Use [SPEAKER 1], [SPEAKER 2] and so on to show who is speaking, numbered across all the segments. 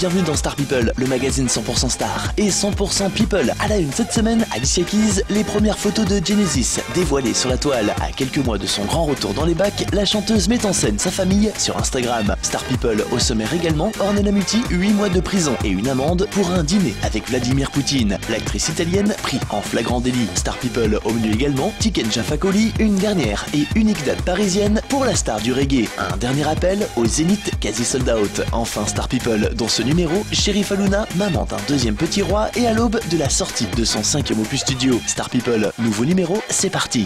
[SPEAKER 1] bienvenue dans Star People, le magazine 100% Star et 100% People. À la une cette semaine, Alicia Keys, les premières photos de Genesis dévoilées sur la toile. À quelques mois de son grand retour dans les bacs, la chanteuse met en scène sa famille sur Instagram. Star People au sommaire également, Ornella Muti, 8 mois de prison et une amende pour un dîner avec Vladimir Poutine. L'actrice italienne pris en flagrant délit. Star People au menu également, Tiken Jah Fakoly, une dernière et unique date parisienne pour la star du reggae. Un dernier appel au Zénith quasi sold out. Enfin Star People, dans ce numéro, Cherif Aluna, maman d'un deuxième petit roi et à l'aube de la sortie de son 5e opus studio. Star People, nouveau numéro, c'est parti.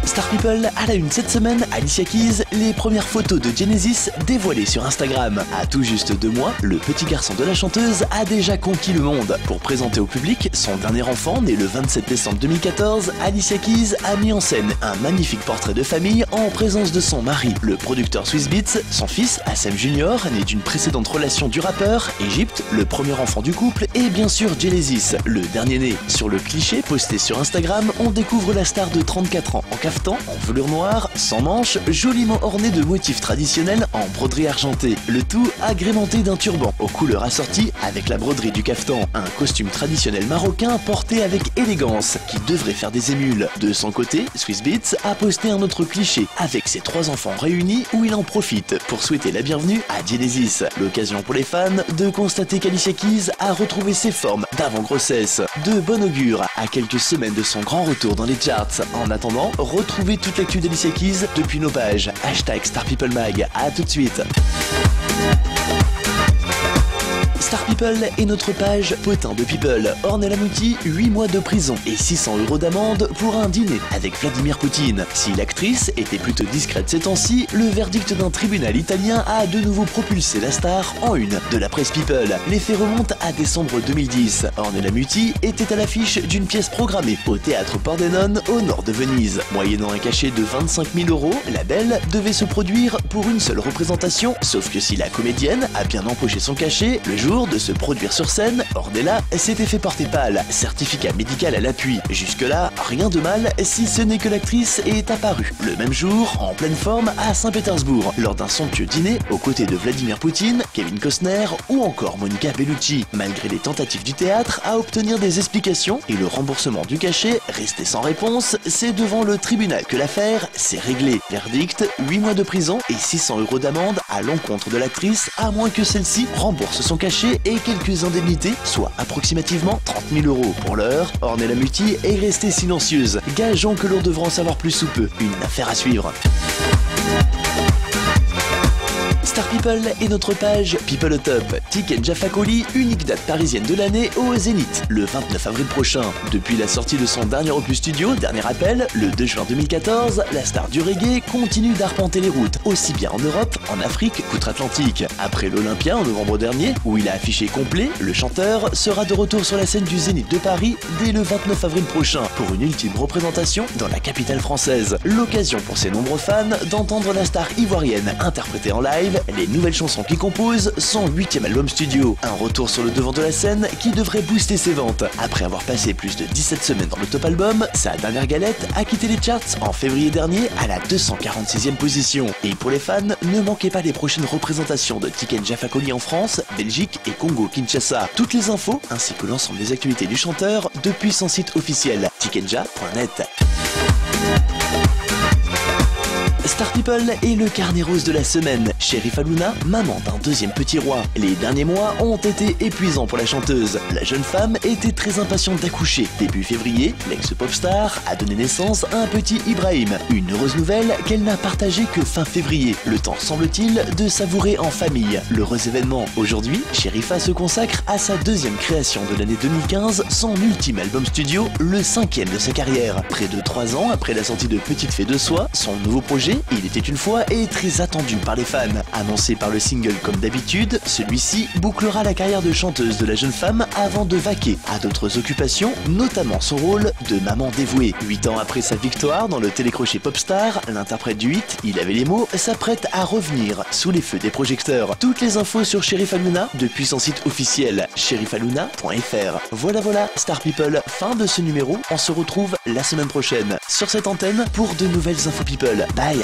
[SPEAKER 1] Star People, à la une cette semaine, Alicia Keys, les premières photos de Genesis dévoilées sur Instagram. À tout juste 2 mois, le petit garçon de la chanteuse a déjà conquis le monde. Pour présenter au public son dernier enfant, né le 27 décembre 2014, Alicia Keys a mis en scène un magnifique portrait de famille en présence de son mari, le producteur Swizz Beatz, son fils Assem Junior, né d'une précédente relation du rappeur, Egypte, le premier enfant du couple, et bien sûr Genesis, le dernier né. Sur le cliché posté sur Instagram, on découvre la star de 34 ans en cafetan, en velours noir, sans manches, joliment orné de motifs traditionnels en broderie argentée. Le tout agrémenté d'un turban aux couleurs assorties avec la broderie du cafetan. Un costume traditionnel marocain porté avec élégance qui devrait faire des émules. De son côté, Swizz Beatz a posté un autre cliché avec ses 3 enfants réunis où il en profite pour souhaiter la bienvenue à Genesis. L'occasion pour les fans de constater qu'Alicia Keys a retrouvé ses formes d'avant-grossesse. De bon augure à quelques semaines de son grand retour dans les charts. En attendant, retrouvez toute l'actu d'Alicia Keys depuis nos pages. #StarPeopleMag. À tout de suite. Star People est notre page potin de People. Ornella Muti, 8 mois de prison et 600 € d'amende pour un dîner avec Vladimir Poutine. Si l'actrice était plutôt discrète ces temps-ci, le verdict d'un tribunal italien a de nouveau propulsé la star en une de la presse People. Les faits remontent à décembre 2010. Ornella Muti était à l'affiche d'une pièce programmée au théâtre Pordenone au nord de Venise. Moyennant un cachet de 25 000 €, la belle devait se produire pour une seule représentation, sauf que si la comédienne a bien empoché son cachet, le jour de se produire sur scène, Ornella s'était fait porter pâle, certificat médical à l'appui. Jusque-là, rien de mal si ce n'est que l'actrice est apparue le même jour, en pleine forme, à Saint-Pétersbourg, lors d'un somptueux dîner aux côtés de Vladimir Poutine, Kevin Costner ou encore Monica Bellucci. Malgré les tentatives du théâtre à obtenir des explications et le remboursement du cachet resté sans réponse, c'est devant le tribunal que l'affaire s'est réglée. Verdict, 8 mois de prison et 600 € d'amende à l'encontre de l'actrice, à moins que celle-ci rembourse son cachet et quelques indemnités, soit approximativement 30 000 €. Pour l'heure, Ornella Muti est restée silencieuse. Gageons que l'on devra en savoir plus sous peu. Une affaire à suivre. Star People est notre page People au top. Tiken Jah Fakoly, unique date parisienne de l'année au Zénith, le 29 avril prochain. Depuis la sortie de son dernier opus studio, Dernier appel, le 2 juin 2014, la star du reggae continue d'arpenter les routes, aussi bien en Europe, en Afrique qu'outre-Atlantique. Après l'Olympia en novembre dernier, où il a affiché complet, le chanteur sera de retour sur la scène du Zénith de Paris dès le 29 avril prochain pour une ultime représentation dans la capitale française. L'occasion pour ses nombreux fans d'entendre la star ivoirienne interpréter en live les nouvelles chansons qui composent son 8e album studio. Un retour sur le devant de la scène qui devrait booster ses ventes. Après avoir passé plus de 17 semaines dans le top album, sa dernière galette a quitté les charts en février dernier à la 246e position. Et pour les fans, ne manquez pas les prochaines représentations de Tiken Jah Fakoly en France, Belgique et Congo-Kinshasa. Toutes les infos ainsi que l'ensemble des actualités du chanteur depuis son site officiel tikenjah.net. Star People est le carnet rose de la semaine. Cherif Aluna, maman d'un deuxième petit roi. Les derniers mois ont été épuisants pour la chanteuse. La jeune femme était très impatiente d'accoucher. Début février, l'ex-popstar a donné naissance à un petit Ibrahim. Une heureuse nouvelle qu'elle n'a partagée que fin février. Le temps, semble-t-il, de savourer en famille l'heureux événement. Aujourd'hui, Cherifa se consacre à sa deuxième création de l'année 2015, son ultime album studio, le 5e de sa carrière. Près de 3 ans après la sortie de Petite Fée de Soie, son nouveau projet, Il était une fois, est très attendu par les fans. Annoncé par le single comme d'habitude, celui-ci bouclera la carrière de chanteuse de la jeune femme avant de vaquer à d'autres occupations, notamment son rôle de maman dévouée. 8 ans après sa victoire dans le télécrochet Popstar, l'interprète du hit Il avait les mots s'apprête à revenir sous les feux des projecteurs. Toutes les infos sur Cherif Aluna depuis son site officiel cherifaluna.fr. Voilà, Star People, fin de ce numéro. On se retrouve la semaine prochaine sur cette antenne pour de nouvelles infos People. Bye.